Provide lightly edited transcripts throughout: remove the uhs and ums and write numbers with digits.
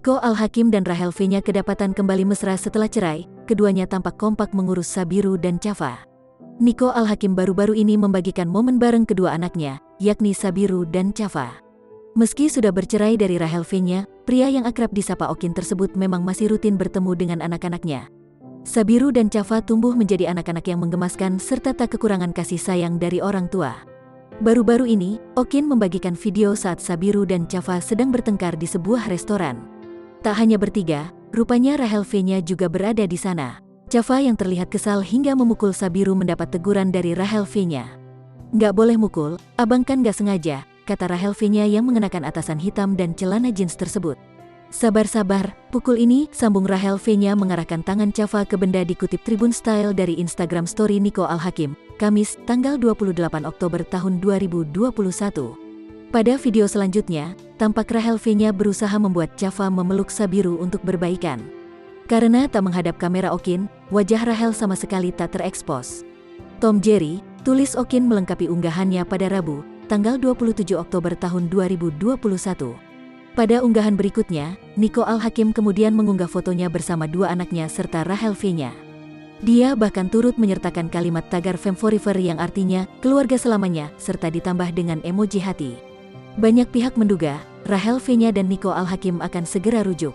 Nico Al-Hakim dan Rahel V-nya kedapatan kembali mesra setelah cerai, keduanya tampak kompak mengurus Sabiru dan Chafa. Nico Al-Hakim baru-baru ini membagikan momen bareng kedua anaknya, yakni Sabiru dan Chafa. Meski sudah bercerai dari Rahel V-nya, pria yang akrab disapa Okin tersebut memang masih rutin bertemu dengan anak-anaknya. Sabiru dan Chafa tumbuh menjadi anak-anak yang menggemaskan serta tak kekurangan kasih sayang dari orang tua. Baru-baru ini, Okin membagikan video saat Sabiru dan Chafa sedang bertengkar di sebuah restoran. Tak hanya bertiga, rupanya Rahel V-nya juga berada di sana. Chafa yang terlihat kesal hingga memukul Sabiru mendapat teguran dari Rahel V-nya. "Nggak boleh mukul, abang kan nggak sengaja," kata Rahel V-nya yang mengenakan atasan hitam dan celana jeans tersebut. "Sabar-sabar, pukul ini," sambung Rahel V-nya mengarahkan tangan Chafa ke benda dikutip Tribun Style dari Instagram Story Nico Al-Hakim, Kamis, tanggal 28 Oktober tahun 2021. Pada video selanjutnya, tampak Rahel V-nya berusaha membuat Chafa memeluk Sabiru untuk berbaikan. Karena tak menghadap kamera Okin, wajah Rahel sama sekali tak terekspos. "Tom Jerry," tulis Okin melengkapi unggahannya pada Rabu, tanggal 27 Oktober tahun 2021. Pada unggahan berikutnya, Nico Al-Hakim kemudian mengunggah fotonya bersama dua anaknya serta Rahel V-nya. Dia bahkan turut menyertakan kalimat tagar Fam Forever yang artinya keluarga selamanya, serta ditambah dengan emoji hati. Banyak pihak menduga, Rahel V-nya dan Nico Al-Hakim akan segera rujuk.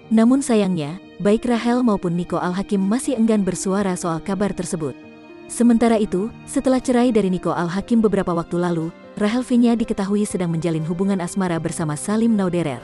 Namun sayangnya, baik Rahel maupun Nico Al-Hakim masih enggan bersuara soal kabar tersebut. Sementara itu, setelah cerai dari Nico Al-Hakim beberapa waktu lalu, Rahel V-nya diketahui sedang menjalin hubungan asmara bersama Salim Nauderer.